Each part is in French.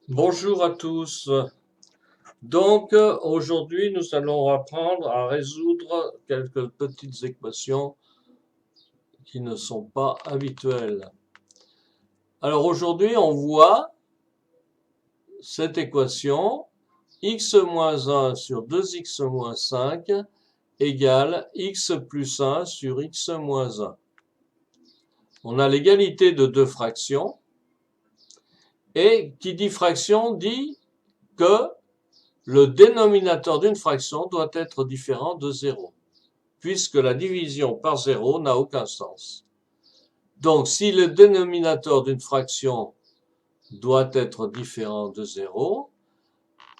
Bonjour à tous. Aujourd'hui nous allons apprendre à résoudre quelques petites équations qui ne sont pas habituelles. Alors aujourd'hui on voit cette équation x moins 1 sur 2x moins 5 égale x plus 1 sur x moins 1. On a l'égalité de deux fractions et qui dit fraction dit que le dénominateur d'une fraction doit être différent de 0, puisque la division par 0 n'a aucun sens. Donc, si le dénominateur d'une fraction doit être différent de 0,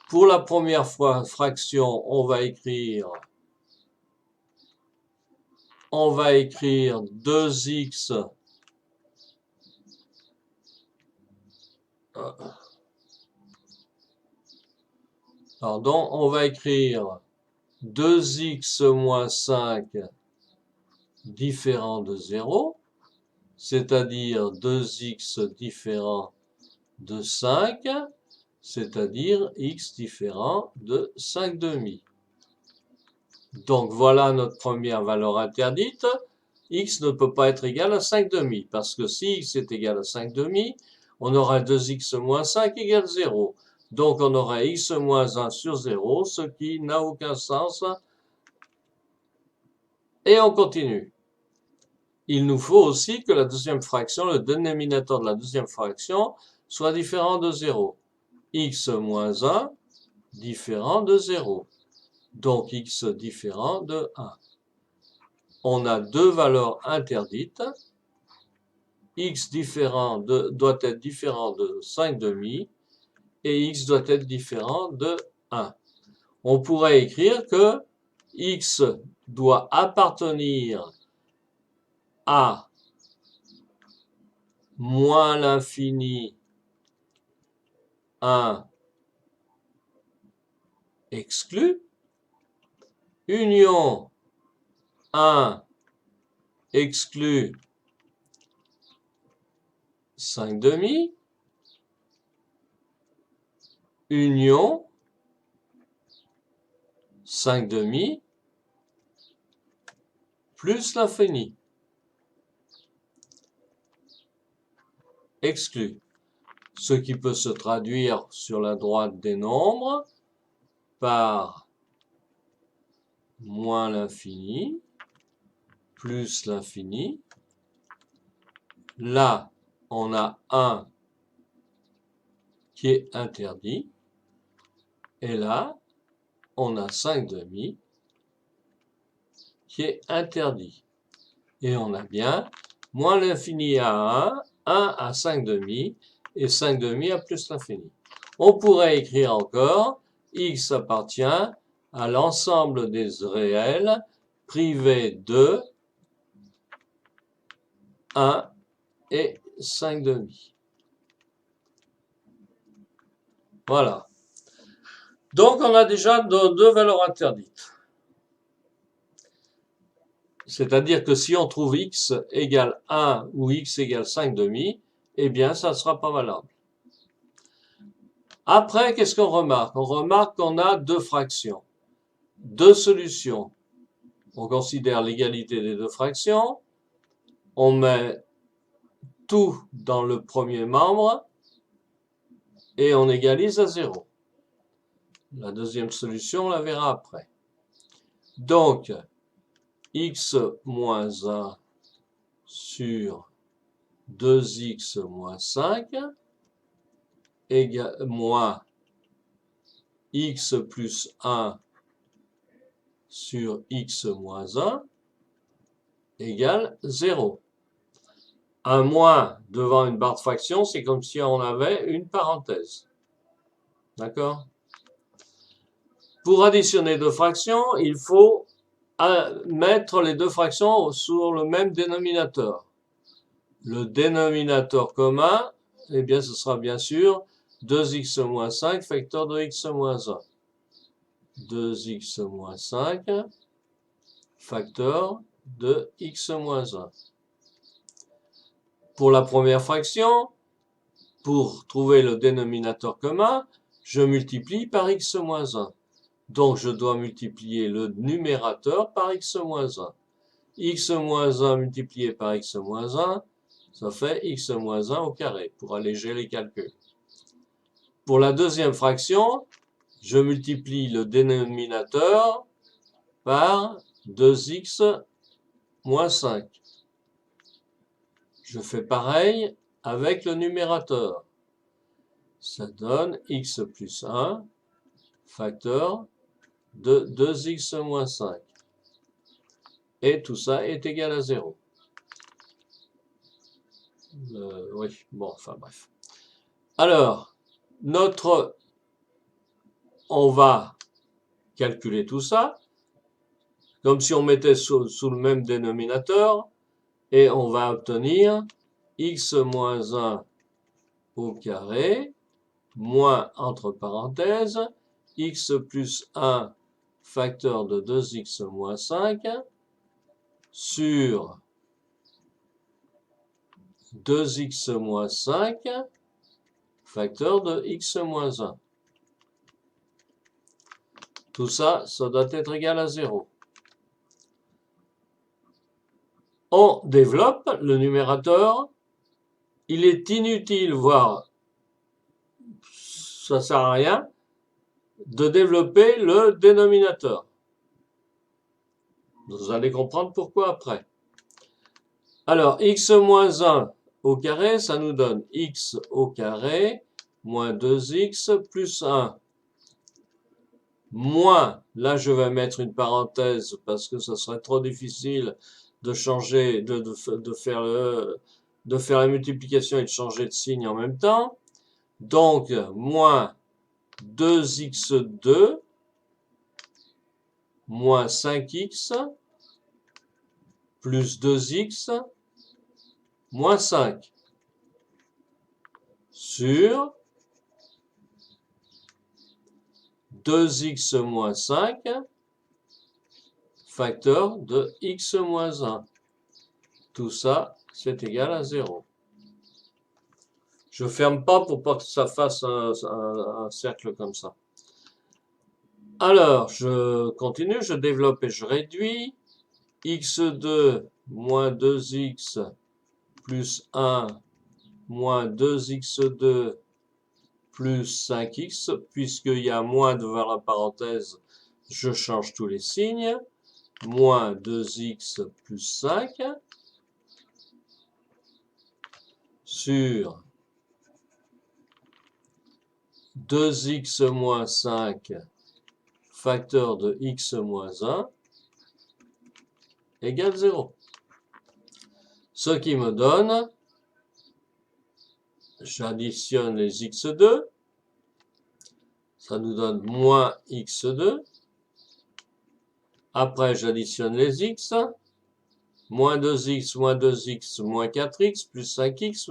pour la première fraction, on va écrire 2x, on va écrire 2x moins 5 différent de 0, c'est-à-dire 2x différent de 5, c'est-à-dire x différent de 5 demi. Donc voilà notre première valeur interdite. X ne peut pas être égal à 5 demi, parce que si x est égal à 5 demi, on aura 2x moins 5 égale 0. Donc on aura x moins 1 sur 0, ce qui n'a aucun sens. Et on continue. Il nous faut aussi que la deuxième fraction, le dénominateur de la deuxième fraction, soit différent de 0. X moins 1 différent de 0. Donc x différent de 1. On a deux valeurs interdites. X doit être différent de 5 demi et x doit être différent de 1. On pourrait écrire que x doit appartenir à moins l'infini 1 exclu, union 1 exclu 5 demi, union 5 demi plus l'infini exclu. Ce qui peut se traduire sur la droite des nombres par moins l'infini plus l'infini. Là, on a 1 qui est interdit. Et là, on a 5 demi qui est interdit. Et on a bien moins l'infini à 1, 1 à 5 demi, et 5 demi à plus l'infini. On pourrait écrire encore, x appartient à l'ensemble des réels privés de 1 et 5 demi. Voilà. Donc on a déjà deux valeurs interdites. C'est-à-dire que si on trouve x égale 1 ou x égale 5 demi, eh bien ça ne sera pas valable. Après, qu'est-ce qu'on remarque? On remarque qu'on a deux fractions, deux solutions. On considère l'égalité des deux fractions, on met tout dans le premier membre et on égalise à 0. La deuxième solution, on la verra après. Donc, x moins 1 sur 2x moins 5 égale moins x plus 1 sur x moins 1 égale 0. Un moins devant une barre de fraction, c'est comme si on avait une parenthèse. D'accord? Pour additionner deux fractions, il faut mettre les deux fractions sur le même dénominateur. Le dénominateur commun, eh bien, ce sera bien sûr 2x moins 5 facteur de x moins 1. 2x moins 5 facteur de x moins 1. Pour la première fraction, pour trouver le dénominateur commun, je multiplie par x moins 1. Donc, je dois multiplier le numérateur par x moins 1. X moins 1 multiplié par x moins 1, ça fait x moins 1 au carré, pour alléger les calculs. Pour la deuxième fraction, je multiplie le dénominateur par 2x moins 5. Je fais pareil avec le numérateur. Ça donne x plus 1, facteur de 2x moins 5. Et tout ça est égal à 0. Oui, bon, enfin bref. Alors, on va calculer tout ça, comme si on mettait sous le même dénominateur, et on va obtenir x moins 1 au carré, moins, entre parenthèses, x plus 1 facteur de 2x moins 5 sur 2x moins 5 facteur de x moins 1. Tout ça, ça doit être égal à 0. On développe le numérateur. Il est inutile, voire ça sert à rien, de développer le dénominateur. Vous allez comprendre pourquoi après. Alors, x moins 1 au carré, ça nous donne x au carré moins 2x plus 1. Moins, là je vais mettre une parenthèse parce que ça serait trop difficile de changer, de faire la multiplication et de changer de signe en même temps. Donc, moins 2x2 moins 5x plus 2x moins 5 sur 2x moins 5 facteur de x moins 1. Tout ça, c'est égal à 0. Je ferme pas pour pas que ça fasse un cercle comme ça. Alors, je continue, je développe et je réduis. x2 moins 2x plus 1 moins 2x2 plus 5x. Puisqu'il y a moins devant la parenthèse, je change tous les signes. Moins 2x plus 5 sur 2x moins 5 facteur de x moins 1 égale 0. Ce qui me donne, j'additionne les x2, ça nous donne moins x2. Après, j'additionne les x, moins 2x, moins 2x, moins 4x, plus 5x,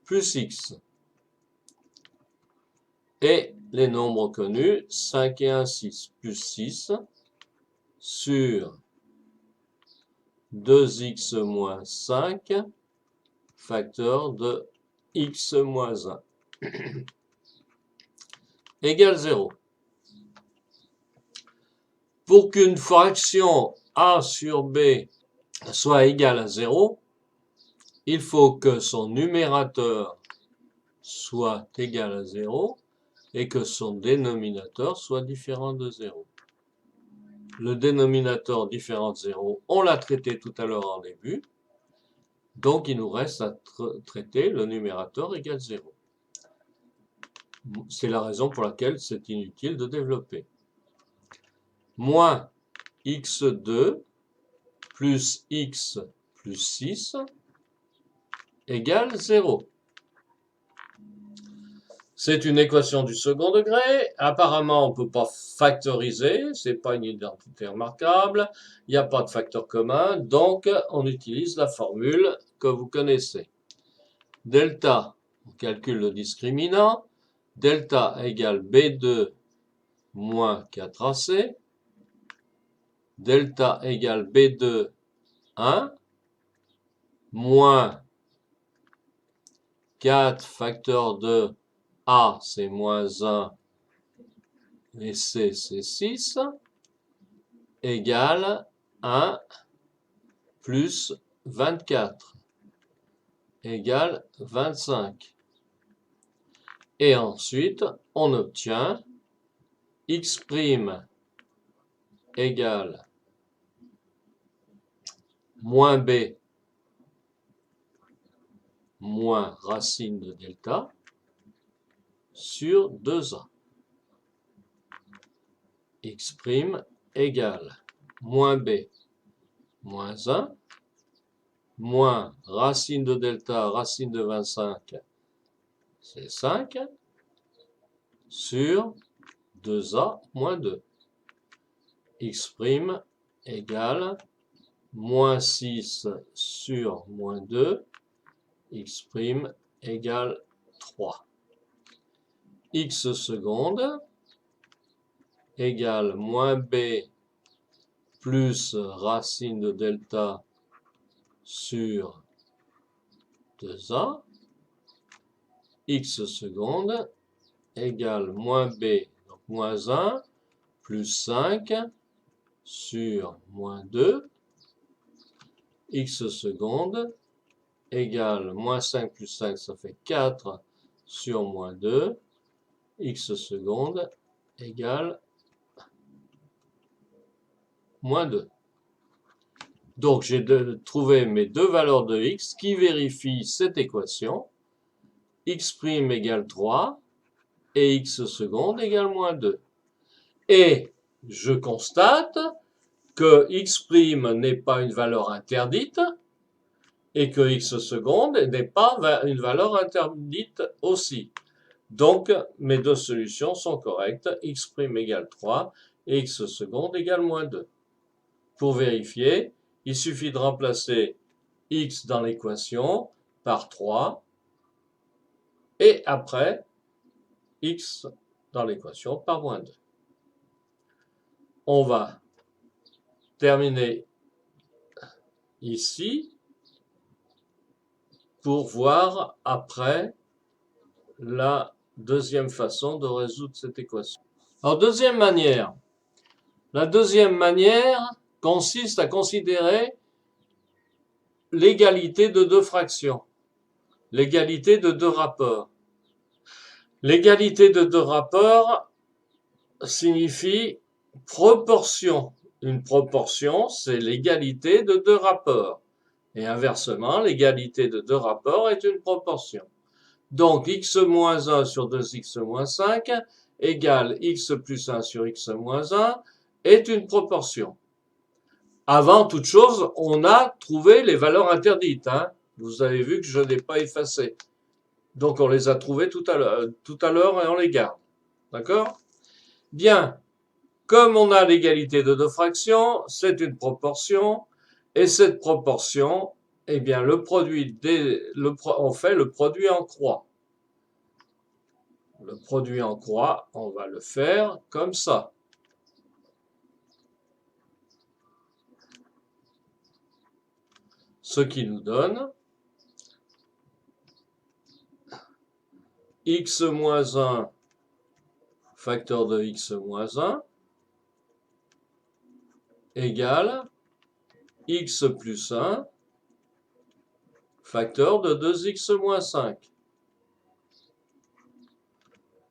plus x. Et les nombres connus, 5 et 1, 6, plus 6, sur 2x moins 5, facteur de x moins 1, égale 0. Pour qu'une fraction a sur b soit égale à 0, il faut que son numérateur soit égal à 0 et que son dénominateur soit différent de 0. Le dénominateur différent de 0, on l'a traité tout à l'heure en début. Donc, il nous reste à traiter le numérateur égal 0. C'est la raison pour laquelle c'est inutile de développer. Moins x2 plus x plus 6 égale 0. C'est une équation du second degré. Apparemment, on ne peut pas factoriser. C'est pas une identité remarquable. Il n'y a pas de facteur commun. Donc, on utilise la formule que vous connaissez. Delta, on calcule le discriminant. Delta égale B2 moins 4AC. Delta égale B2, 1, moins 4 facteur de A, c'est moins 1, et C, c'est 6, égale 1 plus 24, égale 25. Et ensuite, on obtient x' égale moins b moins racine de delta sur 2a. X' égale moins b moins 1 moins racine de delta, racine de 25, c'est 5, sur 2a moins 2. X' égale moins 6 sur moins 2, x' égale 3. X seconde égale moins b plus racine de delta sur 2a. X seconde égale moins b, donc moins 1, plus 5 sur moins 2. X seconde égale moins 5 plus 5, ça fait 4 sur moins 2. X seconde égale moins 2. Donc, j'ai trouvé mes deux valeurs de x qui vérifient cette équation. X' égale 3 et x seconde égale moins 2. Et je constate que x' n'est pas une valeur interdite et que x seconde n'est pas une valeur interdite aussi. Donc, mes deux solutions sont correctes. X' égale 3 et x seconde égale moins 2. Pour vérifier, il suffit de remplacer x dans l'équation par 3 et après x dans l'équation par moins 2. On va terminer ici pour voir après la deuxième façon de résoudre cette équation. Alors, deuxième manière. La deuxième manière consiste à considérer l'égalité de deux fractions, l'égalité de deux rapports. L'égalité de deux rapports signifie proportion. Une proportion, c'est l'égalité de deux rapports. Et inversement, l'égalité de deux rapports est une proportion. Donc, x moins 1 sur 2x moins 5 égale x plus 1 sur x moins 1 est une proportion. Avant toute chose, on a trouvé les valeurs interdites. Vous avez vu que je n'ai pas effacé. Donc, on les a trouvées tout à l'heure et on les garde. D'accord? Bien. Comme on a l'égalité de deux fractions, c'est une proportion. Et cette proportion, eh bien, on fait le produit en croix. Le produit en croix, on va le faire comme ça. Ce qui nous donne x moins 1 facteur de x moins 1 égale x plus 1 facteur de 2x moins 5.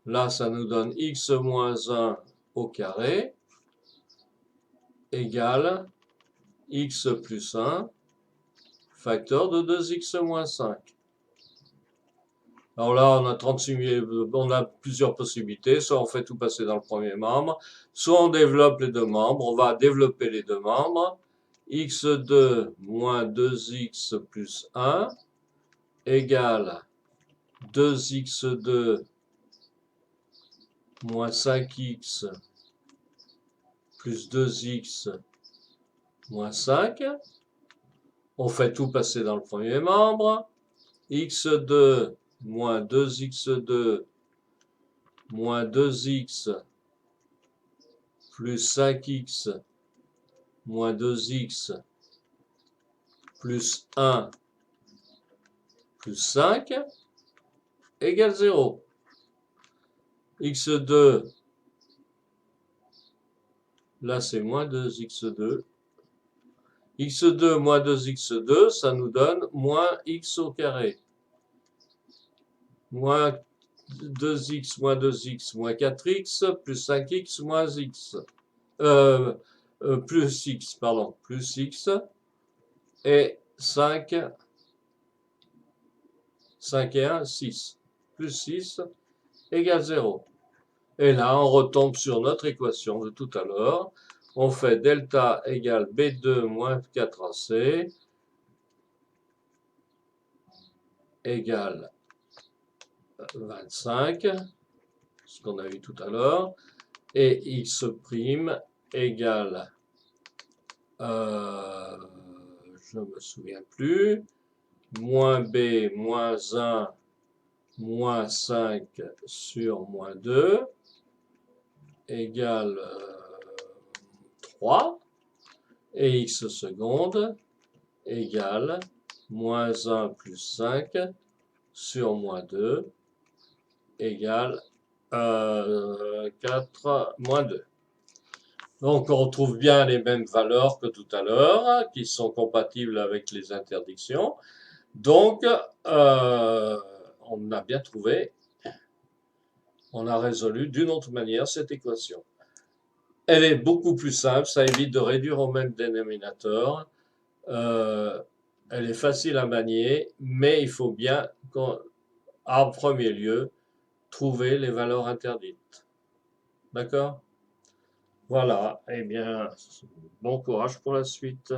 Là, ça nous donne x moins 1 au carré égale x plus 1 facteur de 2x moins 5. Alors là, on a plusieurs possibilités. Soit on fait tout passer dans le premier membre, soit on développe les deux membres. On va développer les deux membres. x2 moins 2x plus 1 égale 2x2 moins 5x plus 2x moins 5. On fait tout passer dans le premier membre. x2 moins 2x2 moins 2x plus 5x moins 2x plus 1 plus 5 égale 0. x2, là c'est moins 2x2. x2 moins 2x2, ça nous donne moins x au carré. Moins 2x moins 2x moins 4x plus 5x moins x. Plus x, pardon, plus x et 5 et 1, 6. Plus 6 égale 0. Et là, on retombe sur notre équation de tout à l'heure. On fait delta égale B2 moins 4AC égale 25, ce qu'on a vu tout à l'heure, et x' égale, je ne me souviens plus, moins b moins 1 moins 5 sur moins 2 égale 3, et x seconde égale moins 1 plus 5 sur moins 2 égale 4 moins 2. Donc on retrouve bien les mêmes valeurs que tout à l'heure, qui sont compatibles avec les interdictions. Donc on a bien trouvé, on a résolu d'une autre manière cette équation. Elle est beaucoup plus simple, ça évite de réduire au même dénominateur. Elle est facile à manier, mais il faut bien, en premier lieu, trouver les valeurs interdites. D'accord? Voilà, eh bien, bon courage pour la suite.